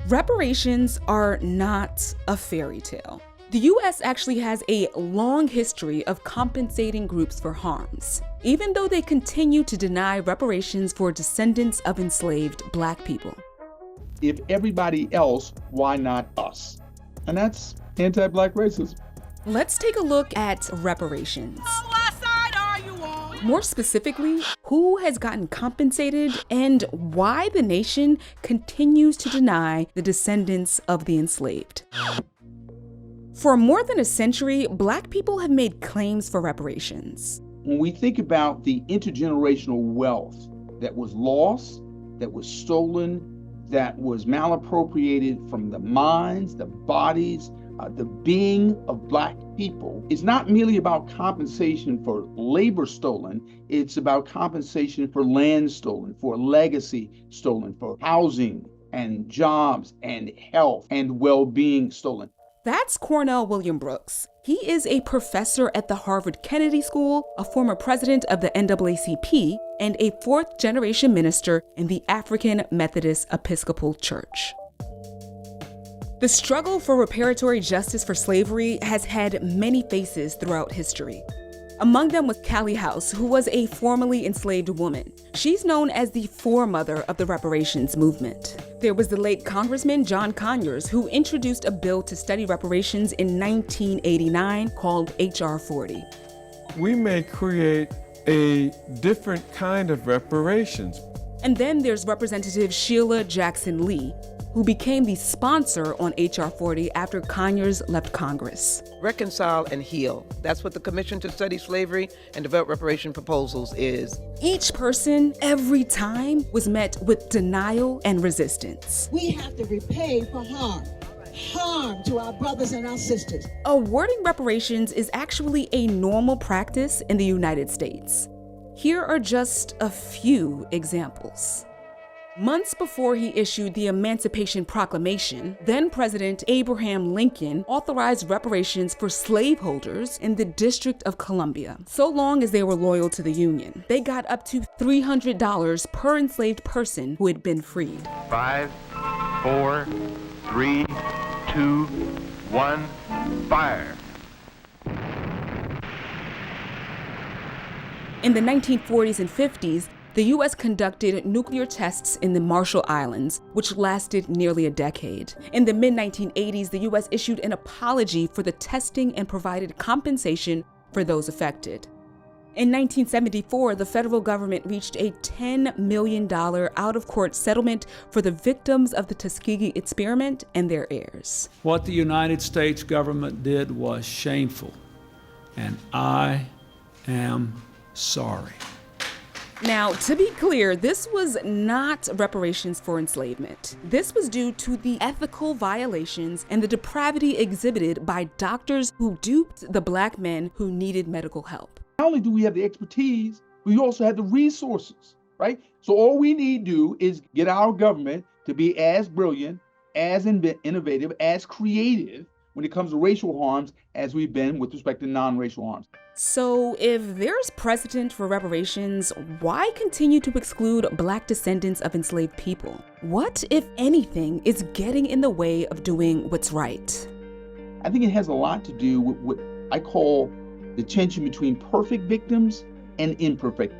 Reparations are not a fairy tale. The U.S. actually has a long history of compensating groups for harms, even though they continue to deny reparations for descendants of enslaved Black people. If everybody else, why not us? And that's anti-Black racism. Let's take a look at reparations. What side are you on? More specifically, who has gotten compensated and why the nation continues to deny the descendants of the enslaved. For more than a century, Black people have made claims for reparations. When we think about the intergenerational wealth that was lost, that was stolen, that was malappropriated from the minds, the bodies, the being of Black people, it's not merely about compensation for labor stolen, it's about compensation for land stolen, for legacy stolen, for housing and jobs and health and well-being stolen. That's Cornell William Brooks. He is a professor at the Harvard Kennedy School, a former president of the NAACP, and a fourth-generation minister in the African Methodist Episcopal Church. The struggle for reparatory justice for slavery has had many faces throughout history. Among them was Callie House, who was a formerly enslaved woman. She's known as the foremother of the reparations movement. There was the late Congressman John Conyers, who introduced a bill to study reparations in 1989 called H.R. 40. We may create a different kind of reparations. And then there's Representative Sheila Jackson Lee, who became the sponsor on H.R. 40 after Conyers left Congress. Reconcile and heal. That's what the Commission to Study Slavery and Develop Reparation Proposals is. Each person, every time, was met with denial and resistance. We have to repay for harm to our brothers and our sisters. Awarding reparations is actually a normal practice in the United States. Here are just a few examples. Months before he issued the Emancipation Proclamation, then-President Abraham Lincoln authorized reparations for slaveholders in the District of Columbia, so long as they were loyal to the Union. They got up to $300 per enslaved person who had been freed. 5, 4, 3, 2, 1, fire. In the 1940s and 50s, the U.S. conducted nuclear tests in the Marshall Islands, which lasted nearly a decade. In the mid-1980s, the U.S. issued an apology for the testing and provided compensation for those affected. In 1974, the federal government reached a $10 million out-of-court settlement for the victims of the Tuskegee experiment and their heirs. What the United States government did was shameful, and I am sorry. Now, to be clear, this was not reparations for enslavement. This was due to the ethical violations and the depravity exhibited by doctors who duped the Black men who needed medical help. Not only do we have the expertise, we also have the resources, right? So all we need to do is get our government to be as brilliant, as innovative, as creative when it comes to racial harms as we've been with respect to non-racial harms. So if there's precedent for reparations, why continue to exclude Black descendants of enslaved people? What, if anything, is getting in the way of doing what's right? I think it has a lot to do with what I call the tension between perfect victims and imperfect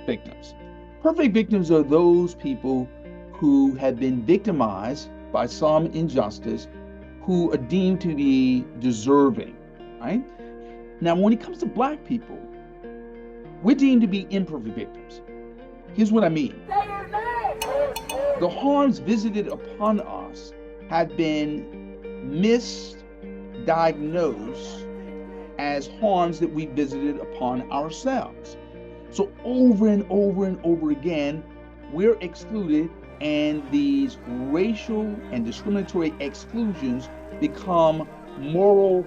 victims. Perfect victims are those people who have been victimized by some injustice, who are deemed to be deserving, right? Now, when it comes to Black people, we're deemed to be imperfect victims. Here's what I mean. The harms visited upon us have been misdiagnosed as harms that we visited upon ourselves. So over and over and over again, we're excluded, and these racial and discriminatory exclusions become moral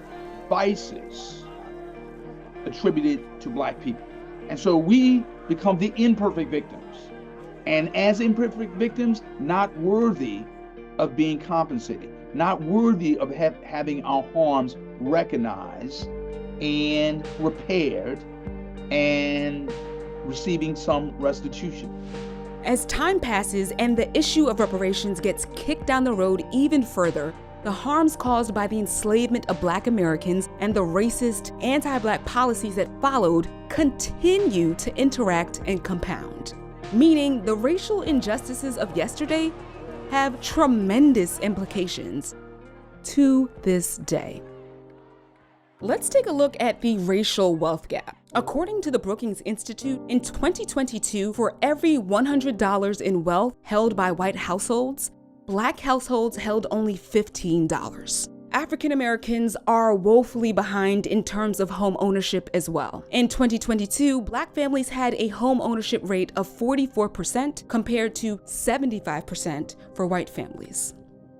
vices attributed to Black people. And so we become the imperfect victims. And as imperfect victims, not worthy of being compensated, not worthy of having our harms recognized and repaired and receiving some restitution. As time passes and the issue of reparations gets kicked down the road even further, the harms caused by the enslavement of Black Americans and the racist, anti-Black policies that followed continue to interact and compound. Meaning the racial injustices of yesterday have tremendous implications to this day. Let's take a look at the racial wealth gap. According to the Brookings Institute, in 2022, for every $100 in wealth held by white households, Black households held only $15. African Americans are woefully behind in terms of home ownership as well. In 2022, Black families had a home ownership rate of 44% compared to 75% for white families.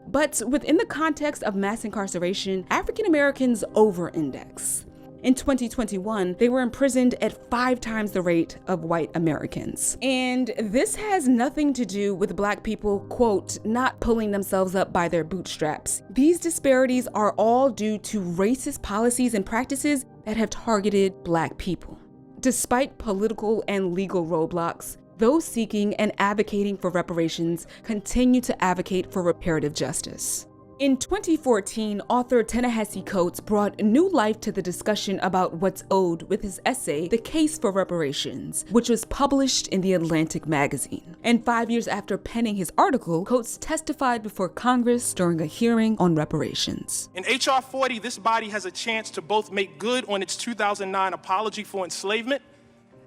But within the context of mass incarceration, African Americans over-index. In 2021, they were imprisoned at 5 times the rate of white Americans. And this has nothing to do with Black people, quote, not pulling themselves up by their bootstraps. These disparities are all due to racist policies and practices that have targeted Black people. Despite political and legal roadblocks, those seeking and advocating for reparations continue to advocate for reparative justice. In 2014, author Ta-Nehisi Coates brought new life to the discussion about what's owed with his essay, The Case for Reparations, which was published in The Atlantic magazine. And 5 years after penning his article, Coates testified before Congress during a hearing on reparations. In H.R. 40, this body has a chance to both make good on its 2009 apology for enslavement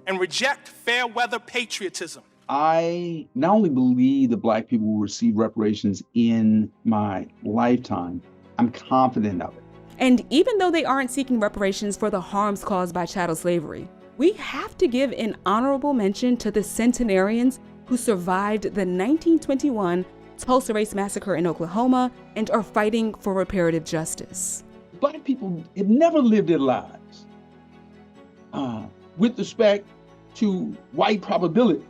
and reject fair-weather patriotism. I not only believe that Black people will receive reparations in my lifetime, I'm confident of it. And even though they aren't seeking reparations for the harms caused by chattel slavery, we have to give an honorable mention to the centenarians who survived the 1921 Tulsa Race Massacre in Oklahoma and are fighting for reparative justice. Black people have never lived their lives with respect to white probability.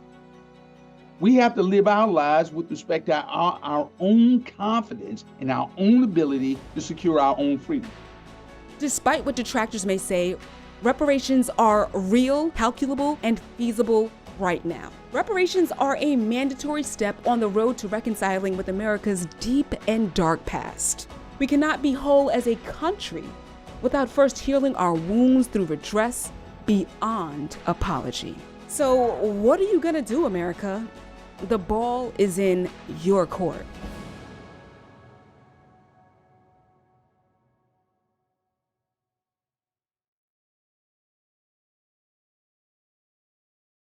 We have to live our lives with respect to our own confidence and our own ability to secure our own freedom. Despite what detractors may say, reparations are real, calculable, and feasible right now. Reparations are a mandatory step on the road to reconciling with America's deep and dark past. We cannot be whole as a country without first healing our wounds through redress beyond apology. So what are you gonna do, America? The ball is in your court.